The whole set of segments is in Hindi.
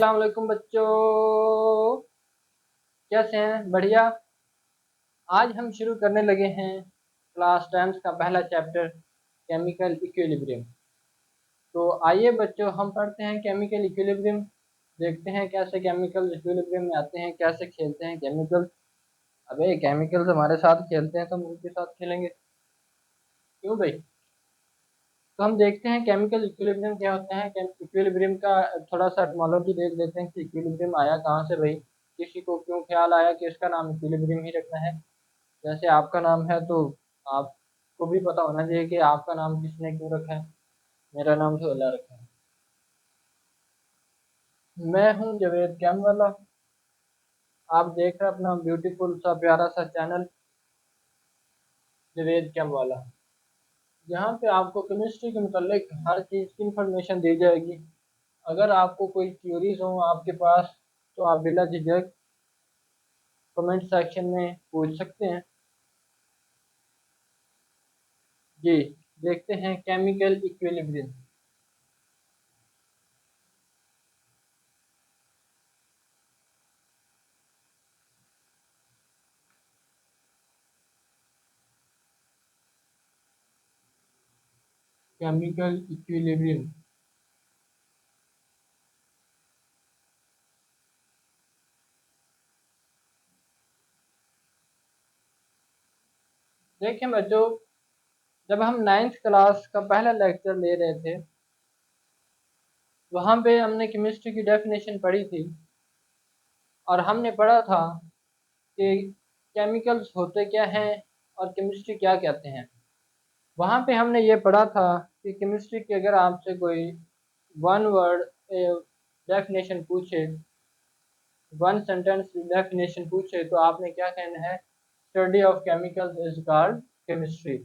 अस्सलाम वालेकुम बच्चों, कैसे हैं? बढ़िया। आज हम शुरू करने लगे हैं क्लास 10 का पहला चैप्टर केमिकल इक्विलिब्रियम। तो आइए बच्चों, हम पढ़ते हैं केमिकल इक्विलिब्रियम, देखते हैं कैसे केमिकल इक्विलिब्रियम में आते हैं, कैसे खेलते हैं केमिकल। अबे केमिकल्स हमारे साथ खेलते हैं तो हम उनके साथ खेलेंगे, क्यों भाई? तो हम देखते हैं केमिकल इक्विलिब्रियम क्या होता है। इक्विलिब्रियम का थोड़ा सा एटमोलॉजी देख लेते हैं कि इक्विलिब्रियम आया कहाँ से भाई। किसी को क्यों ख्याल आया कि इसका नाम इक्विलिब्रियम ही रखना है। जैसे आपका नाम है तो आपको भी पता होना चाहिए कि आपका नाम किसने क्यों रखा है। मेरा नाम तो अल्लाह रखा है। मैं हूँ जवेद कैम वाला। आप देख रहे हैं अपना ब्यूटीफुल सा प्यारा सा चैनल जवेद कैम वाला। यहाँ पे आपको केमिस्ट्री के मुतालिक हर चीज़ की इंफॉर्मेशन दी जाएगी। अगर आपको कोई क्यूरीज हो आपके पास तो आप बिला झिझक कमेंट सेक्शन में पूछ सकते हैं। जी, देखते हैं केमिकल इक्विलिब्रियम। केमिकल इक्विलिब्रियम देखें बच्चों, जब हम 9th क्लास का पहला लेक्चर ले रहे थे वहाँ पे हमने केमिस्ट्री की डेफिनेशन पढ़ी थी और हमने पढ़ा था कि केमिकल्स होते क्या हैं और केमिस्ट्री क्या कहते हैं। वहाँ पे हमने ये पढ़ा था कि केमिस्ट्री की अगर आपसे कोई वन वर्ड डेफिनेशन पूछे, वन सेंटेंस डेफिनेशन पूछे तो आपने क्या कहना है? Study of chemicals is called chemistry.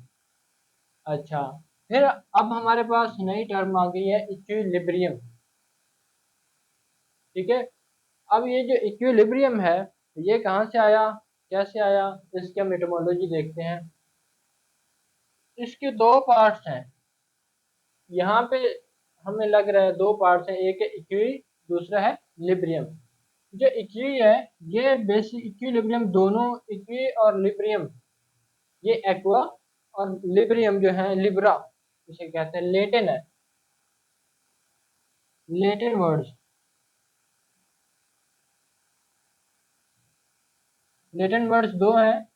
अच्छा, फिर अब हमारे पास नई टर्म आ गई है इक्विलिब्रियम। ठीक है, अब ये जो इक्विलिब्रियम है ये कहाँ से आया, कैसे आया, इसकी हम एटमोलॉजी देखते हैं। इसके दो पार्ट्स हैं यहाँ पे, हमें लग रहा है दो पार्ट्स हैं, एक है इक्वी, दूसरा है लिब्रियम। जो इक्वी है ये बेसिक इक्विलिब्रियम, दोनों इक्वी और लिब्रियम, ये एक्वा और लिब्रियम जो है लिब्रा, इसे कहते हैं लेटिन है, लेटिन वर्ड्स। लेटिन वर्ड्स दो हैं,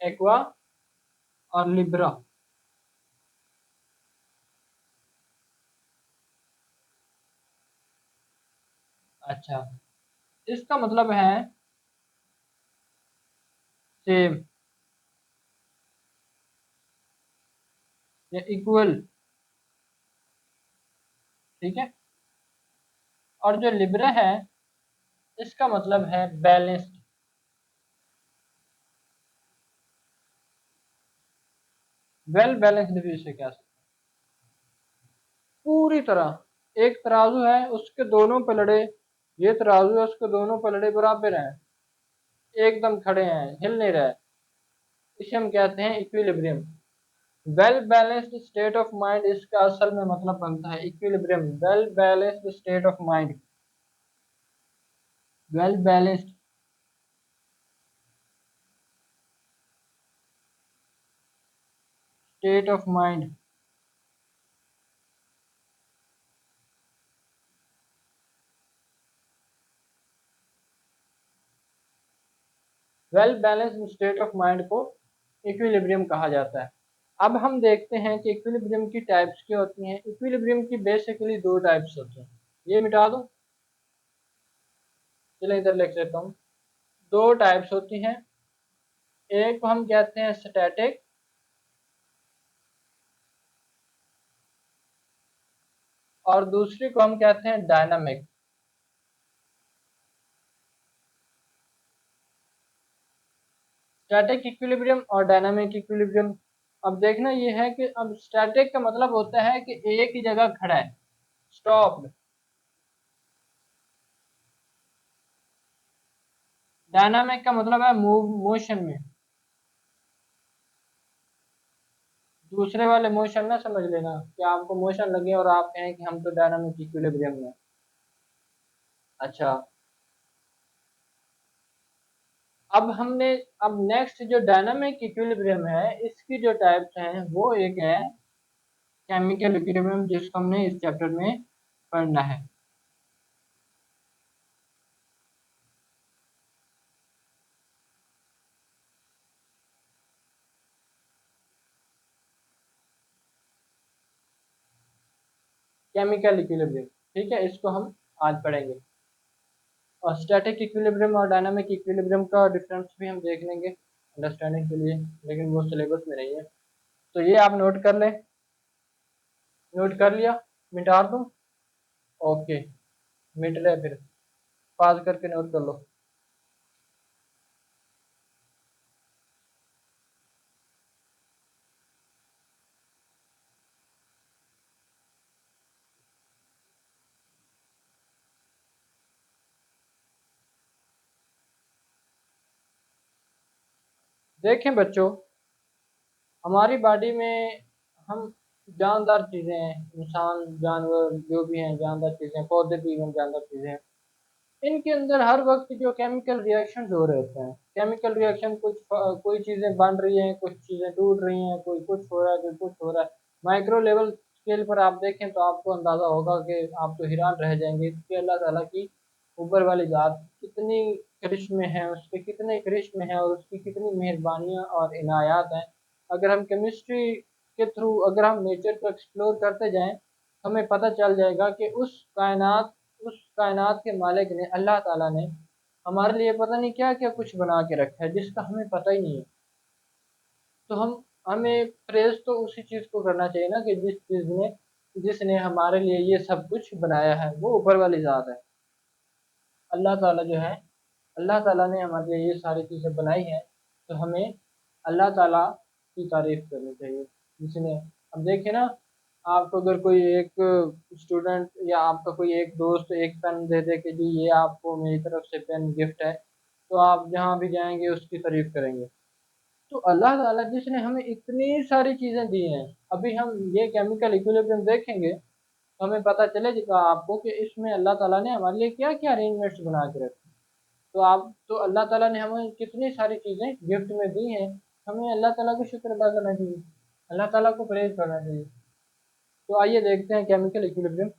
एक्वा और लिब्रा। अच्छा, इसका मतलब है सेम या इक्वल। ठीक है, और जो लिब्रा है इसका मतलब है बैलेंस्ड। वेल बैलेंस्ड भी इसे कह सकते हैं। पूरी तरह एक तराजू है उसके दोनों पलड़े, ये तराजू है उसके दोनों पलड़े बराबर हैं, एकदम खड़े हैं, हिल नहीं रहे, इसे हम कहते हैं equilibrium. Well balanced state of mind इसका असल में मतलब बनता है equilibrium, well balanced state of mind, well balanced state of mind. Well balanced state of mind को इक्विलिब्रियम कहा जाता है। अब हम देखते हैं कि इक्विलिब्रियम की टाइप्स क्या होती हैं। इक्विलिब्रियम की बेसिकली दो टाइप्स होती हैं, ये मिटा दो, चलो इधर लिख लेता हूँ। दो टाइप्स होती हैं, एक को हम कहते हैं स्टैटिक और दूसरी को हम कहते हैं डायनामिक। स्टैटिक इक्विलिब्रियम और डायनामिक इक्विलिब्रियम। अब देखना ये है कि अब स्टैटिक का मतलब होता है कि एक ही जगह खड़ा है, स्टॉप। डायनामिक का मतलब है मूव, मोशन में। दूसरे वाले मोशन ना समझ लेना कि आपको मोशन लगे और आप कहें कि हम तो डायनामिक इक्विलिब्रियम में हैं। अच्छा, अब हमने अब नेक्स्ट जो डायनामिक इक्विलिब्रियम है इसकी जो टाइप्स हैं वो एक है केमिकल इक्विलिब्रियम, जिसको हमने इस चैप्टर में पढ़ना है। केमिकल इक्विलिब्रियम, ठीक है, इसको हम आज पढ़ेंगे। और स्टैटिक इक्विलिब्रियम और डायनामिक इक्विलिब्रियम का डिफरेंस भी हम देख लेंगे अंडरस्टैंडिंग के लिए, लेकिन वो सिलेबस में नहीं है। तो ये आप नोट कर लें। नोट कर लिया? मिटा दूँ? ओके, मिट रहे फिर पास करके नोट कर लो। देखें बच्चों, हमारी बॉडी में हम जानदार चीज़ें हैं, इंसान जानवर जो भी हैं जानदार चीज़ें, पौधे भी हम जानदार चीज़ें हैं। इनके अंदर हर वक्त जो केमिकल रिएक्शन हो रहे होते हैं, केमिकल रिएक्शन, कुछ कोई चीज़ें बन रही हैं, कुछ चीज़ें टूट रही हैं, कोई कुछ हो रहा है, कोई कुछ हो रहा है। माइक्रो लेवल स्केल पर आप देखें तो आपको अंदाज़ा होगा कि आप तो हैरान रह जाएंगे कि अल्लाह ताला की ऊपर वाली ज़ात कितनी करिश्मे हैं, उसके कितने करिश्मे हैं और उसकी कितनी मेहरबानियाँ और इनायात हैं। अगर हम केमिस्ट्री के थ्रू अगर हम नेचर को एक्सप्लोर करते जाएं, हमें पता चल जाएगा कि उस कायनात के मालिक ने, अल्लाह ताला ने हमारे लिए पता नहीं क्या क्या कुछ बना के रखा है जिसका हमें पता ही नहीं है। तो हमें प्रेज़ तो उसी चीज़ को करना चाहिए ना कि जिसने हमारे लिए ये सब कुछ बनाया है, वो ऊपर वाली ज़ात है। अल्लाह ताला जो है, अल्लाह ताला ने हमारे लिए ये सारी चीज़ें बनाई हैं, तो हमें अल्लाह ताला की तारीफ़ करनी चाहिए जिसने, अब देखिए ना, आपको अगर कोई एक स्टूडेंट या आपका कोई एक दोस्त एक पेन दे दे कि जी ये आपको मेरी तरफ से पेन गिफ्ट है, तो आप जहाँ भी जाएंगे उसकी तारीफ़ करेंगे। तो अल्लाह ताला जिसने हमें इतनी सारी चीज़ें दी हैं, अभी हम ये केमिकल इक्विलिब्रियम देखेंगे तो हमें पता चलेगा आपको कि इसमें अल्लाह ताला ने हमारे लिए क्या क्या अरेंजमेंट्स बना के रखे। तो अल्लाह ताला ने हमें कितनी सारी चीज़ें गिफ्ट में दी हैं, हमें अल्लाह ताला को शुक्र अदा करना चाहिए, अल्लाह ताला को प्रेज़ करना चाहिए। तो आइए देखते हैं केमिकल इक्विलिब्रियम।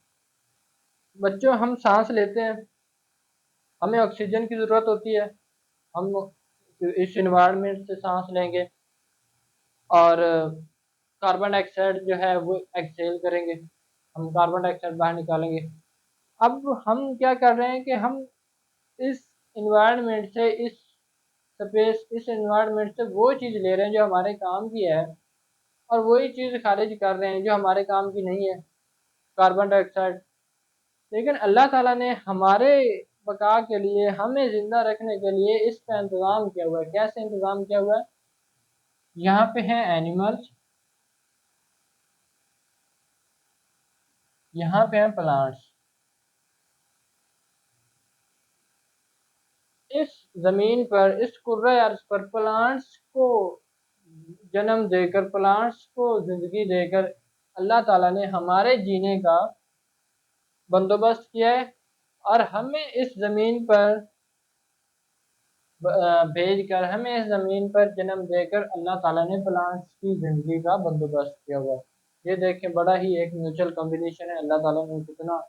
बच्चों, हम सांस लेते हैं, हमें ऑक्सीजन की ज़रूरत होती है। हम इस इन्वायरमेंट से सांस लेंगे और कार्बन डाइऑक्साइड जो है वो एक्सहेल करेंगे, हम कार्बन डाइऑक्साइड बाहर निकालेंगे। अब हम क्या कर रहे हैं कि हम इस इन्वायरमेंट से, इस एनवायरनमेंट से वो चीज़ ले रहे हैं जो हमारे काम की है, और वही चीज़ खारिज कर रहे हैं जो हमारे काम की नहीं है, कार्बन डाइऑक्साइड। लेकिन अल्लाह ताला ने हमारे बका के लिए, हमें ज़िंदा रखने के लिए इसका इंतज़ाम किया हुआ है। कैसे इंतज़ाम किया हुआ है? यहाँ पे हैं एनिमल्स, यहाँ पे हैं प्लांट्स। इस ज़मीन पर, इस कुर्रा अर्ज़ पर प्लांट्स को जन्म देकर, प्लांट्स को ज़िंदगी देकर अल्लाह ताला ने हमारे जीने का बंदोबस्त किया है, और हमें इस ज़मीन पर भेज कर, हमें इस ज़मीन पर जन्म देकर अल्लाह ताला ने प्लांट्स की ज़िंदगी का बंदोबस्त किया हुआ है। ये देखें, बड़ा ही एक म्यूचुअल कॉम्बिनेशन है। अल्लाह ताला ने कितना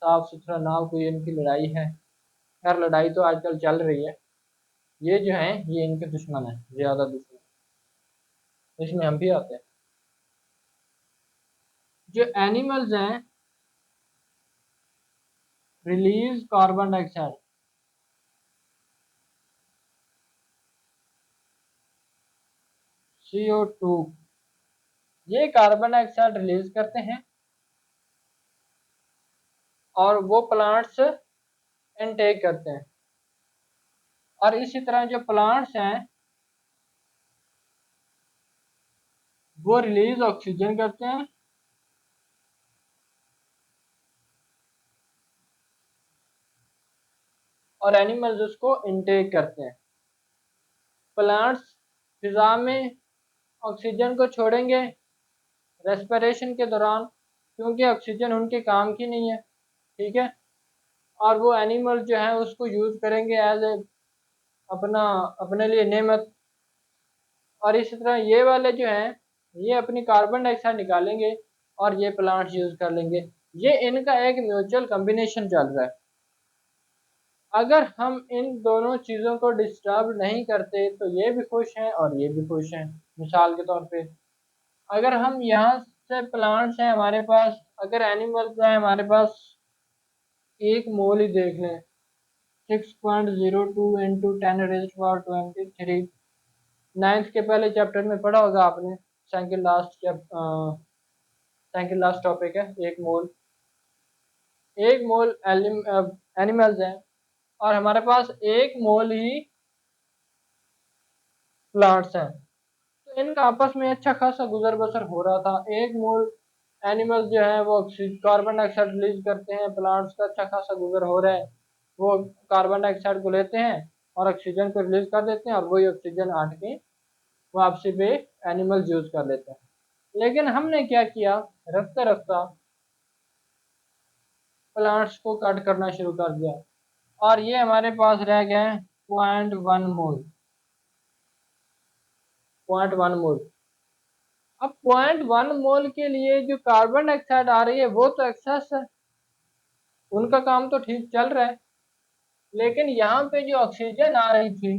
साफ़ सुथरा, ना कोई इनकी लड़ाई है। खैर, लड़ाई तो आजकल चल रही है। ये जो हैं ये इनके दुश्मन हैं, ज़्यादा दुश्मन, इसमें हम भी आते हैं। जो एनिमल्स हैं, रिलीज कार्बन डाइऑक्साइड, CO2, ये कार्बन डाइऑक्साइड रिलीज करते हैं और वो प्लांट्स इनटेक करते हैं। और इसी तरह जो प्लांट्स हैं वो रिलीज ऑक्सीजन करते हैं, और एनिमल्स उसको इनटेक करते हैं। प्लांट्स फिजा में ऑक्सीजन को छोड़ेंगे रेस्पिरेशन के दौरान, क्योंकि ऑक्सीजन उनके काम की नहीं है, ठीक है। और वो एनिमल जो है उसको यूज़ करेंगे एज ए अपना अपने लिए नेमत। और इसी तरह ये वाले जो हैं ये अपनी कार्बन डाइऑक्साइड निकालेंगे और ये प्लांट्स यूज़ कर लेंगे। ये इनका एक म्यूचुअल कम्बिनेशन चल रहा है। अगर हम इन दोनों चीज़ों को डिस्टर्ब नहीं करते तो ये भी खुश हैं और ये भी खुश हैं। मिसाल के तौर पे अगर हम यहाँ से प्लांट्स हैं हमारे पास, अगर एनिमल्स हैं हमारे पास, एक मोल ही देख लें 6.02 इंटू 10⁻23। नाइन्थ के पहले चैप्टर में पढ़ा होगा आपने, सेकंड लास्ट टॉपिक है एक मोल एनिमल्स हैं और हमारे पास एक मोल ही प्लांट्स हैं। तो इनका आपस में अच्छा खासा गुजर बसर हो रहा था। एक मोल एनिमल्स जो है वो कार्बन डाइऑक्साइड रिलीज करते हैं, प्लांट्स का अच्छा खासा गुजर हो रहा है, वो कार्बन डाइऑक्साइड को लेते हैं और ऑक्सीजन को रिलीज कर देते हैं और वही ऑक्सीजन हट के वापसी पे एनिमल्स यूज कर लेते हैं। लेकिन हमने क्या किया, रफ्ता रफ्ता प्लांट्स को कट करना शुरू कर दिया और ये हमारे पास रह गए 0.1 मोल। 0.1 मोल। अब 0.1 मोल के लिए जो कार्बन डाइऑक्साइड आ रही है वो तो एक्सेस है, उनका काम तो ठीक चल रहा है। लेकिन यहाँ पे जो ऑक्सीजन आ रही थी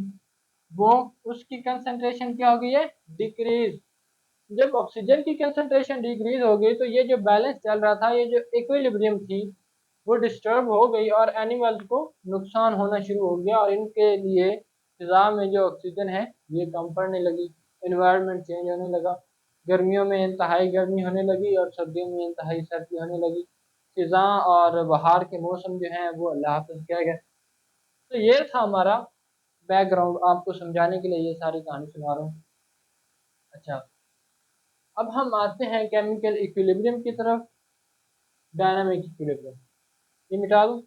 वो उसकी कंसंट्रेशन क्या हो गई है, डिक्रीज। जब ऑक्सीजन की कंसंट्रेशन डिक्रीज हो गई तो ये जो बैलेंस चल रहा था, ये जो इक्विलिब्रियम थी वो डिस्टर्ब हो गई और एनिमल्स को नुकसान होना शुरू हो गया और इनके लिए फिजा में जो ऑक्सीजन है ये कम पड़ने लगी, इन्वायरमेंट चेंज होने लगा। गर्मियों में इंतहाई गर्मी होने लगी और सर्दियों में इंतहाई सर्दी होने लगी। फिजा और बाहर के मौसम जो हैं वो अल्लाह हाफ़िज़ कह गए। तो ये था हमारा बैकग्राउंड, आपको समझाने के लिए ये सारी कहानी सुना रहा हूँ। अच्छा, अब हम आते हैं केमिकल इक्विलिब्रियम की तरफ। डायनामिक इक्विलिब्रियम ये मिटा दूँ।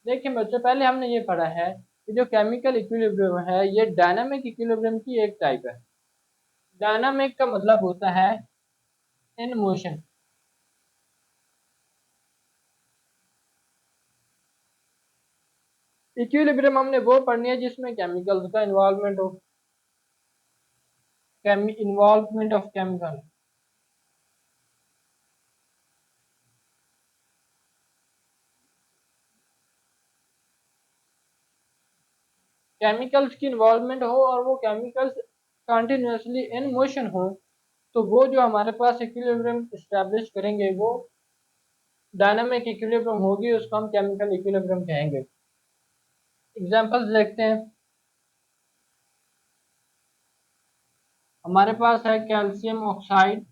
देखिए बच्चों, पहले हमने ये पढ़ा है कि जो केमिकल इक्विलिब्रियम है ये डायनामिक इक्विलिब्रियम की एक टाइप है। डायनामिक का मतलब होता है इन मोशन। इक्विलिब्रियम हमने वो पढ़नी है जिसमें केमिकल्स का इन्वॉल्वमेंट हो, इन्वॉल्वमेंट ऑफ केमिकल। केमिकल्स की इन्वॉल्वमेंट हो और वो केमिकल्स कंटिन्यूसली इन मोशन हो, तो वो जो हमारे पास इक्विलिब्रियम इस्टेब्लिश करेंगे वो डायनामिक इक्विलिब्रियम होगी, उसको हम केमिकल इक्विलिब्रियम कहेंगे। एग्जांपल्स देखते हैं। हमारे पास है कैल्शियम ऑक्साइड,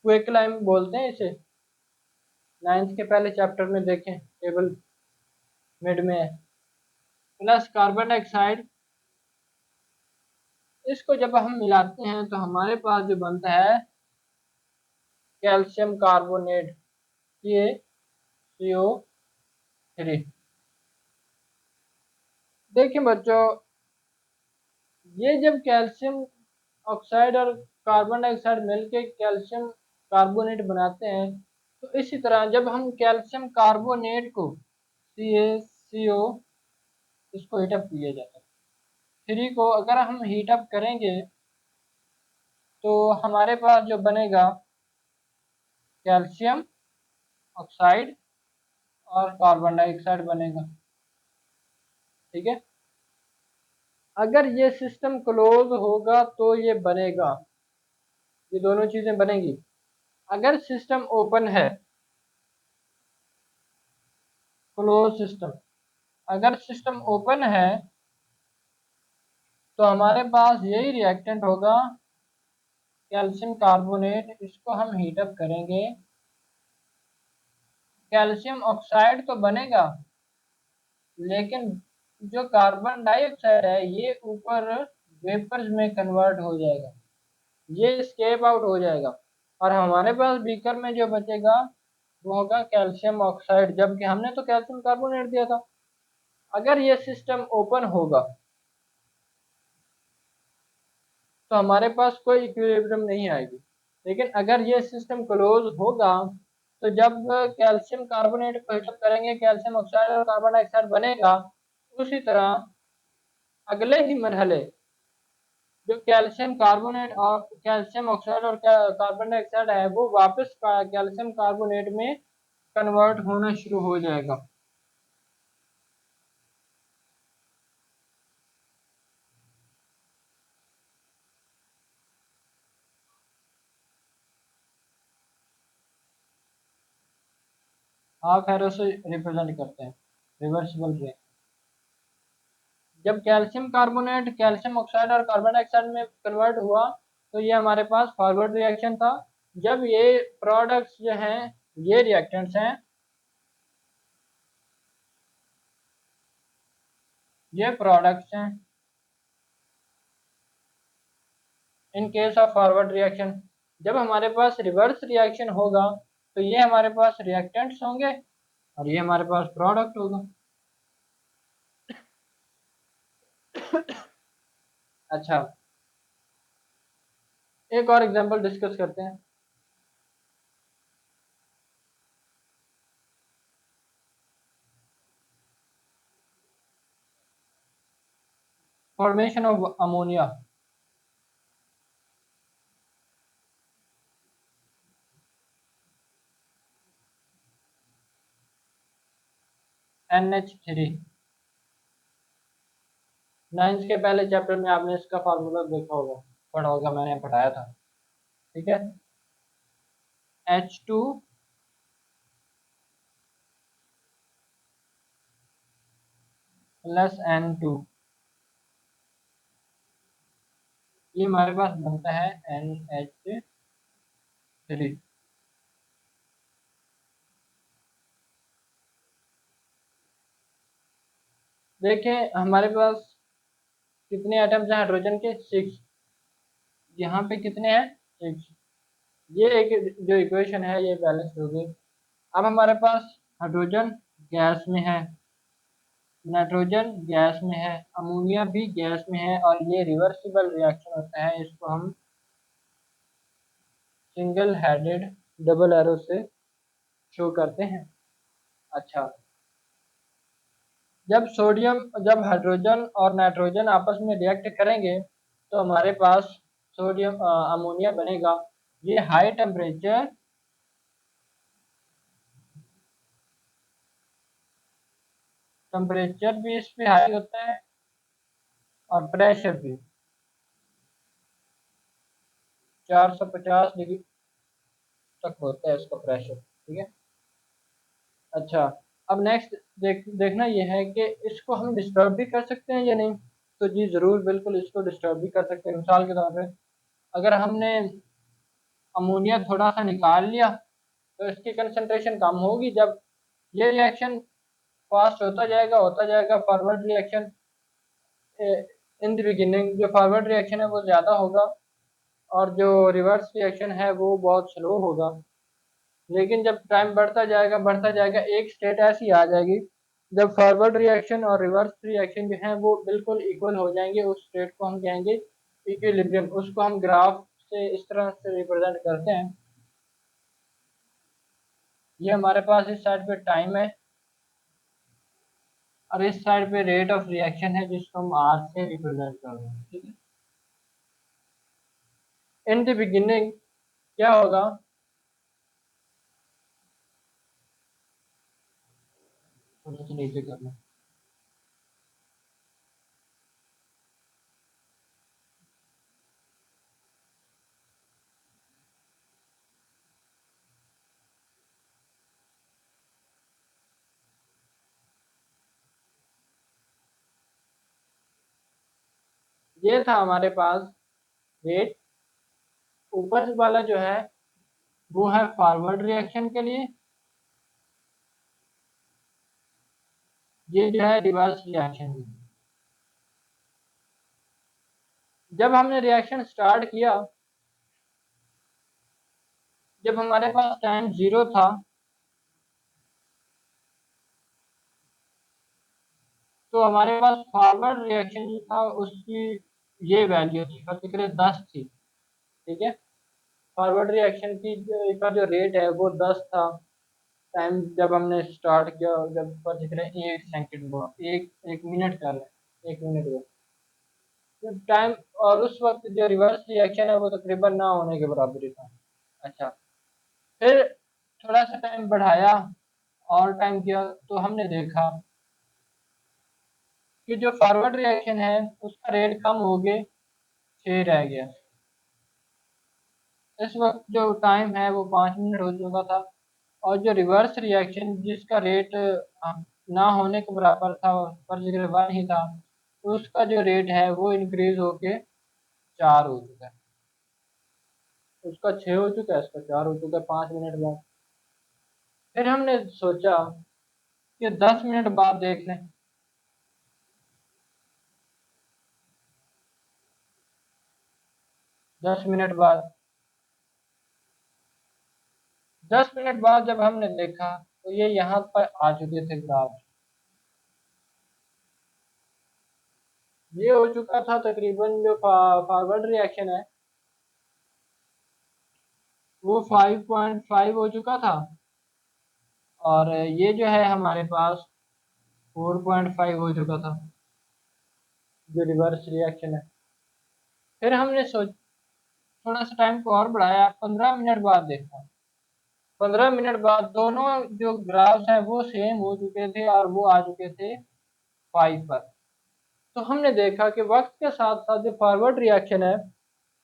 क्विकलाइम बोलते हैं इसे, नाइन्थ के पहले चैप्टर में देखें, टेबल मिड में है। प्लस कार्बन डाइऑक्साइड, इसको जब हम मिलाते हैं तो हमारे पास जो बनता है कैल्शियम कार्बोनेट, ये CO3। देखिए बच्चों, ये जब कैल्शियम ऑक्साइड और कार्बन डाइऑक्साइड मिलके कैल्शियम कार्बोनेट बनाते हैं, तो इसी तरह जब हम कैल्शियम कार्बोनेट को CaCO इसको हीटअप किया जाता है। थ्री को अगर हम हीटअप करेंगे तो हमारे पास जो बनेगा कैल्शियम ऑक्साइड और कार्बन डाइऑक्साइड बनेगा, ठीक है। अगर ये सिस्टम क्लोज होगा तो ये बनेगा, ये दोनों चीजें बनेंगी। अगर सिस्टम ओपन है, क्लोज सिस्टम, अगर सिस्टम ओपन है तो हमारे पास यही रिएक्टेंट होगा कैल्शियम कार्बोनेट, इसको हम हीटअप करेंगे, कैल्शियम ऑक्साइड तो बनेगा लेकिन जो कार्बन डाइऑक्साइड है ये ऊपर वेपर्स में कन्वर्ट हो जाएगा, ये स्केप आउट हो जाएगा और हमारे पास बीकर में जो बचेगा वो होगा कैल्शियम ऑक्साइड, जबकि हमने तो कैल्शियम कार्बोनेट दिया था। अगर ये सिस्टम ओपन होगा तो हमारे पास कोई इक्विलिब्रियम नहीं आएगी, लेकिन अगर ये सिस्टम क्लोज होगा तो जब कैल्शियम कार्बोनेट को हीटअप करेंगे कैल्शियम ऑक्साइड और कार्बन डाइऑक्साइड बनेगा। उसी तरह अगले ही मरहले जो कैल्शियम कार्बोनेट और कैल्शियम ऑक्साइड और कार्बन डाइऑक्साइड है वो वापस कैल्शियम कार्बोनेट में कन्वर्ट होना शुरू हो जाएगा। हाफ एरो से रिप्रेजेंट करते हैं रिवर्सिबल रिएक्शन। जब कैल्शियम कार्बोनेट कैल्शियम ऑक्साइड और कार्बन डाइऑक्साइड में कन्वर्ट हुआ तो ये हमारे पास फॉरवर्ड रिएक्शन था। जब ये प्रोडक्ट्स जो हैं ये रिएक्टेंट्स हैं, ये प्रोडक्ट्स हैं in case of forward reaction. जब हमारे पास रिवर्स रिएक्शन होगा तो ये हमारे पास रिएक्टेंट्स होंगे और ये हमारे पास प्रोडक्ट होगा। अच्छा, एक और एग्जांपल डिस्कस करते हैं। Formation of ammonia. NH3। Ninth के पहले चैप्टर में आपने इसका फार्मूला देखा होगा, पढ़ा होगा, मैंने पढ़ाया था। ठीक है, H2 प्लस N2, ये हमारे पास बनता है NH3। देखें हमारे पास कितने एटम्स हैं हाइड्रोजन के, 6। यहाँ पे कितने हैं, 6। ये एक जो इक्वेशन है ये बैलेंस हो गई। अब हमारे पास हाइड्रोजन गैस में है, नाइट्रोजन गैस में है, अमोनिया भी गैस में है, और ये रिवर्सिबल रिएक्शन होता है। इसको हम सिंगल हेडेड डबल एरो से शो करते हैं। अच्छा, जब हाइड्रोजन और नाइट्रोजन आपस में रिएक्ट करेंगे तो हमारे पास सोडियम अमोनिया बनेगा। ये हाई टेम्परेचर भी इस पे हाई होता है और प्रेशर भी 450 डिग्री तक होता है इसका प्रेशर। ठीक है। अच्छा, अब नेक्स्ट देखना ये है कि इसको हम डिस्टर्ब भी कर सकते हैं या नहीं। तो जी ज़रूर, बिल्कुल इसको डिस्टर्ब भी कर सकते हैं। मिसाल के तौर पे अगर हमने अमोनिया थोड़ा सा निकाल लिया तो इसकी कंसंट्रेशन कम होगी। जब ये रिएक्शन फास्ट होता जाएगा forward reaction, in the beginning जो फॉरवर्ड रिएक्शन है वो ज़्यादा होगा और जो रिवर्स रिएक्शन है वो बहुत स्लो होगा। लेकिन जब टाइम बढ़ता जाएगा, एक स्टेट ऐसी आ जाएगी जब फॉरवर्ड रिएक्शन और रिवर्स रिएक्शन जो है वो बिल्कुल इक्वल हो जाएंगे। उस स्टेट को हम कहेंगे इक्विलिब्रियम। उसको हम ग्राफ से इस तरह से रिप्रेजेंट करते हैं। ये हमारे पास इस साइड पे टाइम है और इस साइड पे रेट ऑफ रिएक्शन है जिसको हम आर से रिप्रेजेंट कर रहे हैं। ठीक है। इन द बिगिनिंग क्या होगा, थोड़ा सा नीचे करना। ये था हमारे पास रेट। ऊपर वाला जो है वो है फॉरवर्ड रिएक्शन के लिए, ये जो है रिवर्स रिएक्शन। जब हमने रिएक्शन स्टार्ट किया, जब हमारे पास टाइम 0 था तो हमारे पास फॉरवर्ड रिएक्शन जो था उसकी ये वैल्यू थी, पर्टिकुलर 10 थी। ठीक है, फॉरवर्ड रिएक्शन की का जो रेट है वो 10 था टाइम जब हमने स्टार्ट किया, जब पर्टिकुलर 1 सेकंड हुआ, एक मिनट का है, 1 मिनट हुआ जब टाइम। और उस वक्त जो रिवर्स रिएक्शन है वो तकरीबन ना होने के बराबर ही था। अच्छा, फिर थोड़ा सा टाइम बढ़ाया और टाइम किया तो हमने देखा कि जो फॉरवर्ड रिएक्शन है उसका रेट कम हो गए 6 रह गया। इस वक्त जो टाइम है वो 5 मिनट हो चुका था। और जो रिवर्स रिएक्शन जिसका रेट ना होने के बराबर था, पर्टिकुलर 1 ही था, उसका जो रेट है वो इंक्रीज होके 4 हो चुका है। उसका 6 हो चुका है, इसका 4 हो चुका है 5 मिनट बाद। फिर हमने सोचा कि 10 मिनट बाद देख लें। 10 मिनट बाद, 10 मिनट बाद जब हमने देखा तो ये यहाँ पर आ चुके थे ग्राफ। ये हो चुका था तकरीबन जो फॉरवर्ड रिएक्शन है वो 5.5 हो चुका था, और ये जो है हमारे पास 4.5 हो चुका था, जो रिवर्स रिएक्शन है। फिर हमने सोच थोड़ा सा टाइम को और बढ़ाया, 15 मिनट बाद देखा। 15 मिनट बाद दोनों जो ग्राफ्स हैं वो सेम हो चुके थे और वो आ चुके थे 5 पर। तो हमने देखा कि वक्त के साथ साथ जो फॉरवर्ड रिएक्शन है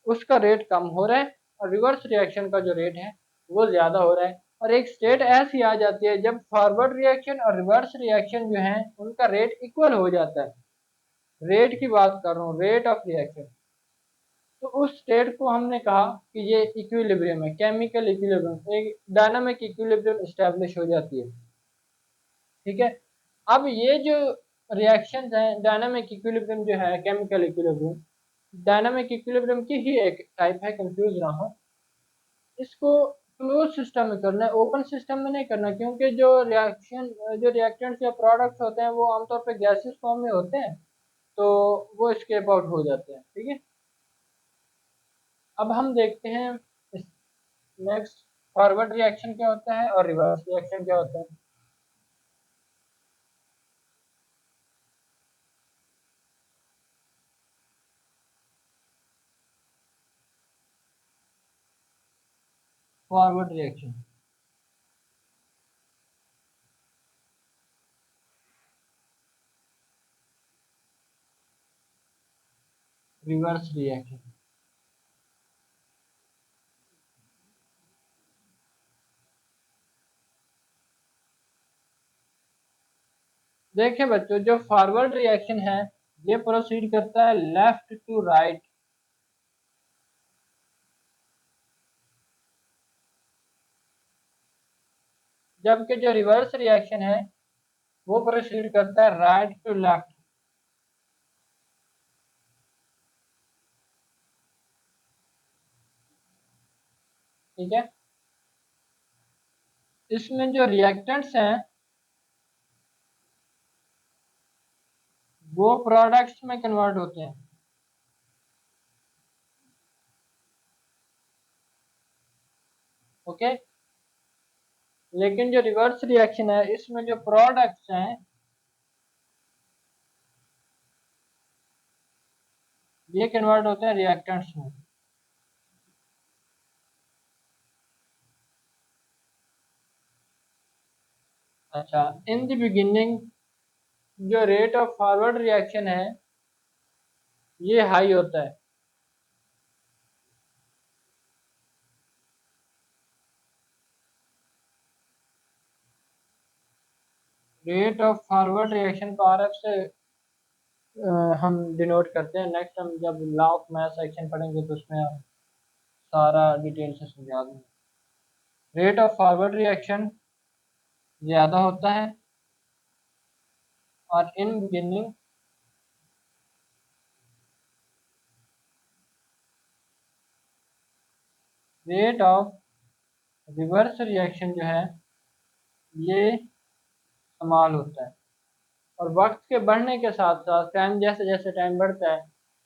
उसका रेट कम हो रहा है और रिवर्स रिएक्शन का जो रेट है वो ज़्यादा हो रहा है। और एक स्टेट ऐसी आ जाती है जब फॉरवर्ड रिएक्शन और रिवर्स रिएक्शन जो है उनका रेट इक्वल हो जाता है। रेट की बात कर रहा हूँ, रेट ऑफ रिएक्शन। तो उस स्टेट को हमने कहा कि ये इक्विलिब्रियम है, केमिकल इक्विलिब्रियम, एक डायनामिक इक्विलिब्रियम स्टैब्लिश हो जाती है। ठीक है, अब ये जो रिएक्शन है डायनामिक इक्विलिब्रियम जो है, केमिकल इक्विलिब्रियम डायनामिक इक्विलिब्रियम की ही एक टाइप है, कंफ्यूज ना हो। इसको क्लोज सिस्टम में करना है, ओपन सिस्टम में नहीं करना, क्योंकि जो रिएक्टेंट्स या प्रोडक्ट्स होते हैं वो आमतौर पे गैसेस फॉर्म में होते हैं, तो वो escape आउट हो जाते हैं। ठीक है, अब हम देखते हैं नेक्स्ट फॉरवर्ड रिएक्शन क्या होता है और रिवर्स रिएक्शन क्या होता है। Forward reaction, reverse reaction. देखें बच्चों, जो फॉरवर्ड रिएक्शन है ये प्रोसीड करता है लेफ्ट टू राइट, जबकि जो रिवर्स रिएक्शन है वो प्रोसीड करता है राइट टू लेफ्ट। ठीक है, इसमें जो रिएक्टेंट्स हैं वो प्रोडक्ट्स में कन्वर्ट होते हैं। ओके, लेकिन जो रिवर्स रिएक्शन है इसमें जो प्रोडक्ट्स हैं ये कन्वर्ट होते हैं रिएक्टेंट्स में। अच्छा, इन द बिगिनिंग जो रेट ऑफ फॉरवर्ड रिएक्शन है ये हाई होता है। रेट ऑफ फॉरवर्ड रिएक्शन को आर एफ से हम डिनोट करते हैं। नेक्स्ट हम जब लॉ ऑफ मास सेक्शन पढ़ेंगे तो उसमें हम सारा डिटेल से समझा देंगे। रेट ऑफ फॉरवर्ड रिएक्शन ज़्यादा होता है और in beginning rate of reverse reaction जो है ये कमाल होता है। और वक्त के बढ़ने के साथ साथ टाइम जैसे जैसे टाइम बढ़ता है,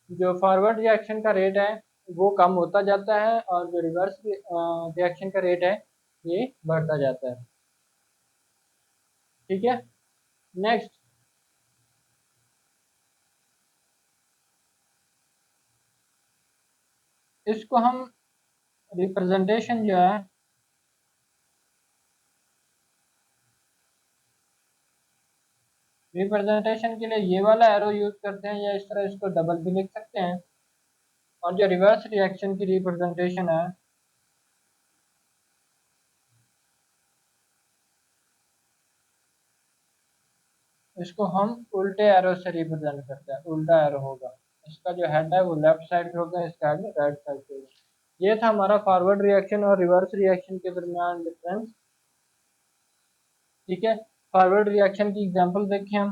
जो फॉरवर्ड रिएक्शन का रेट है वो कम होता जाता है और जो रिवर्स रिएक्शन का रेट है ये बढ़ता जाता है। ठीक है, नेक्स्ट इसको हम रिप्रेजेंटेशन जो है रिप्रेजेंटेशन के लिए ये वाला एरो यूज करते हैं, या इस तरह इसको डबल भी लिख सकते हैं। और जो रिवर्स रिएक्शन की रिप्रेजेंटेशन है इसको हम उल्टे एरो से रिप्रेजेंट करते हैं, उल्टा एरो होगा, इसका जो हेड है वो लेफ्ट साइड पे होगा, इसका हेड राइट साइड पे होगा। ये था हमारा फॉरवर्ड रिएक्शन और रिवर्स रिएक्शन के दरमियान डिफरेंस। ठीक है, फॉरवर्ड रिएक्शन की एग्जांपल देखें हम,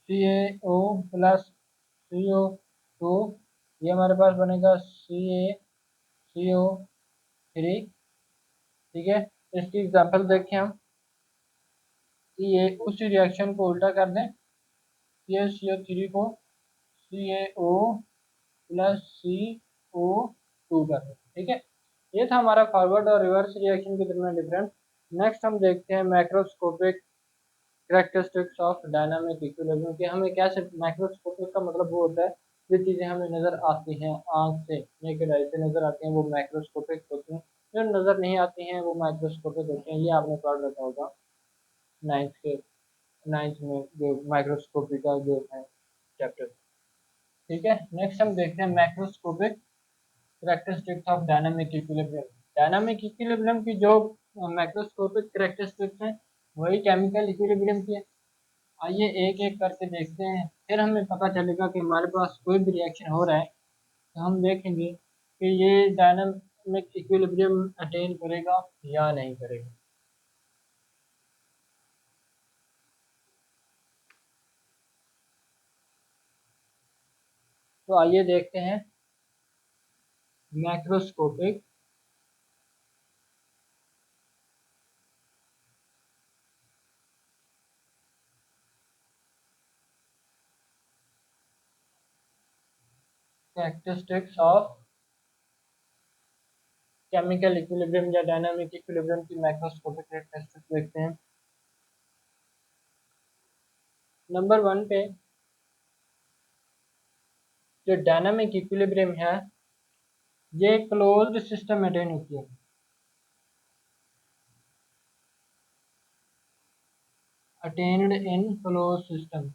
CaO प्लस CO2, ये हमारे पास बनेगा CaCO3। ठीक है, इसकी एग्जांपल देखें हम कि ये उसी रिएक्शन को उल्टा कर दें, CaCO3 को CaO प्लस CO2 कर दें। ठीक है, ये था हमारा फॉरवर्ड और रिवर्स रिएक्शन के दरमियान डिफरेंस। नेक्स्ट हम देखते हैं macroscopic characteristics of dynamic equilibrium, कि हमें कैसे, मैक्रोस्कोपिक का मतलब वो होता है जो चीज़ें हमें नज़र आती हैं आँख से, नेकेड आई से नज़र आती हैं वो मैक्रोस्कोपिक होती हैं, जो नज़र नहीं आती हैं वो माइक्रोस्कोपिक होती हैं। ये आपने पढ़ रखा होगा नाइन्थ में जो माइक्रोस्कोपी का जो है चैप्टर। ठीक है, नेक्स्ट हम देखते हैं macroscopic characteristics of dynamic equilibrium. Dynamic equilibrium की जो मैक्रोस्कोपिक कैरेक्टरिस्टिक्स हैं वही केमिकल इक्विलिब्रियम की है। आइए एक एक करके देखते हैं, फिर हमें पता चलेगा कि हमारे पास कोई भी रिएक्शन हो रहा है तो हम देखेंगे कि ये डायनामिक इक्विलिब्रियम अटेन करेगा या नहीं करेगा। तो आइए देखते हैं macroscopic characteristics of chemical equilibrium या डायनामिक इक्विलिब्रियम की मैक्रोस्कोपिक कैरेक्टरिस्टिक्स देखते हैं। नंबर 1 पे जो डायनामिक इक्विलिब्रियम है ये क्लोज्ड सिस्टम मेंटेन होती है। Attend in close system.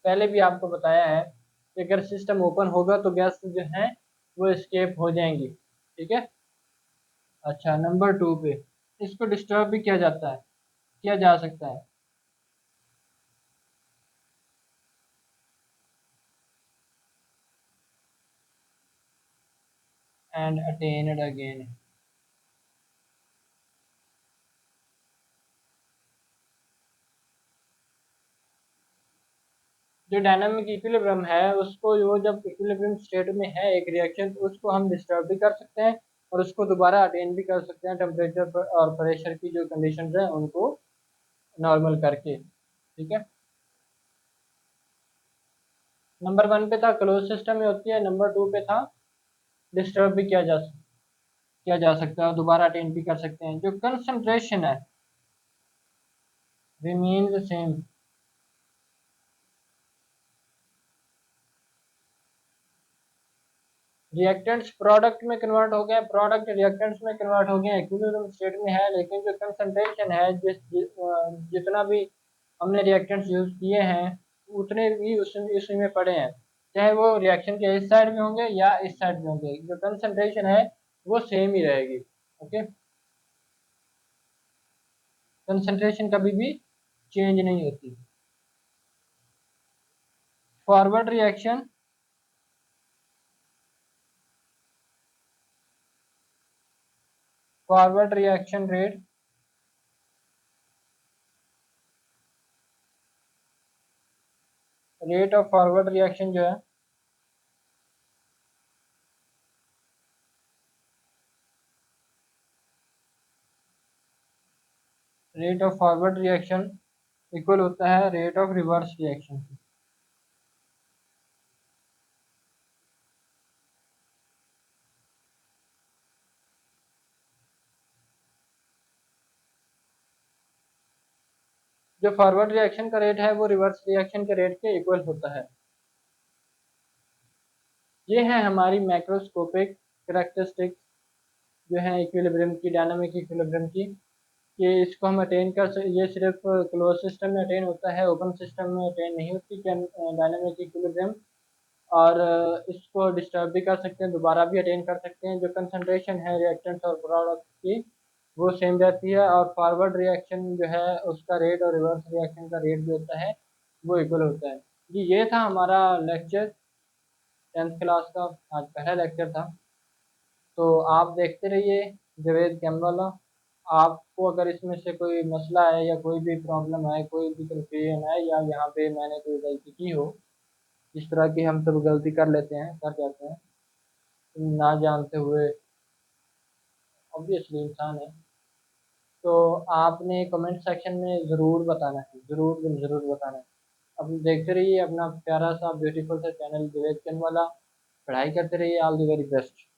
पहले भी आपको बताया है कि अगर सिस्टम ओपन होगा तो गैस जो है वो एस्केप हो जाएंगी। ठीक है, अच्छा नंबर 2 पे इसको डिस्टर्ब भी किया जाता है, किया जा सकता है, एंड अटेन्ड अगेन। जो डायनामिक इक्विलिब्रियम है उसको, वो जब इक्विलिब्रियम स्टेट में है एक रिएक्शन तो उसको हम डिस्टर्ब भी कर सकते हैं और उसको दोबारा अटेन भी कर सकते हैं, टेम्परेचर पर और प्रेशर की जो कंडीशंस हैं उनको नॉर्मल करके। ठीक है, नंबर 1 पे था क्लोज सिस्टम में होती है, नंबर 2 पे था डिस्टर्ब भी किया जा सकता है और दोबारा अटेन भी कर सकते हैं। जो कंसंट्रेशन है रिमेन्स सेम। रिएक्टेंट्स प्रोडक्ट में कन्वर्ट हो गए, प्रोडक्ट रिएक्टेंट्स में कन्वर्ट हो गए, इक्विलिब्रियम स्टेट में है, लेकिन जो कंसंट्रेशन है जितना भी हमने रिएक्टेंट्स यूज किए हैं उतने भी उसी में पड़े हैं, चाहे वो रिएक्शन के इस साइड में होंगे या इस साइड में होंगे, जो कंसंट्रेशन है वो सेम ही रहेगी। ओके, कंसंट्रेशन कभी भी चेंज नहीं होती। Forward reaction, forward reaction rate, rate of forward reaction जो है rate of forward reaction equal होता है रेट ऑफ रिवर्स रिएक्शन। जो फॉरवर्ड रिएक्शन का रेट है वो रिवर्स रिएक्शन के रेट के इक्वल होता है। ये है हमारी मैक्रोस्कोपिक करेक्टरिस्टिक्स जो है इक्विलिब्रियम की, डायनामिक इक्विलिब्रियम की, कि इसको हम अटेन ये सिर्फ क्लोज सिस्टम में अटेन होता है, ओपन सिस्टम में अटेन नहीं होती डायनामिक इक्विलिब्रियम। और इसको डिस्टर्ब भी कर सकते हैं, दोबारा भी अटेन कर सकते हैं। जो कंसंट्रेशन है रिएक्टेंट्स और प्रोडक्ट की वो सेम रहती है, और फॉरवर्ड रिएक्शन जो है उसका रेट और रिवर्स रिएक्शन का रेट जो होता है वो इक्वल होता है। जी ये था हमारा लेक्चर 10th क्लास का, आज पहला लेक्चर था। तो आप देखते रहिए जावेद कैम वाला। आपको अगर इसमें से कोई मसला है या कोई भी प्रॉब्लम है, कोई भी कंफ्यूजन है, या यहाँ पे मैंने कोई गलती की हो, इस तरह की हम सब गलती कर लेते हैं, कर जाते हैं ना जानते हुए, ऑब्वियसली इंसान है। तो आपने कमेंट सेक्शन में ज़रूर बताना है, ज़रूर बताना है। अब देखते रहिए अपना प्यारा सा ब्यूटीफुल सा चैनल जावेद कैम वाला। पढ़ाई करते रहिए। All the very best.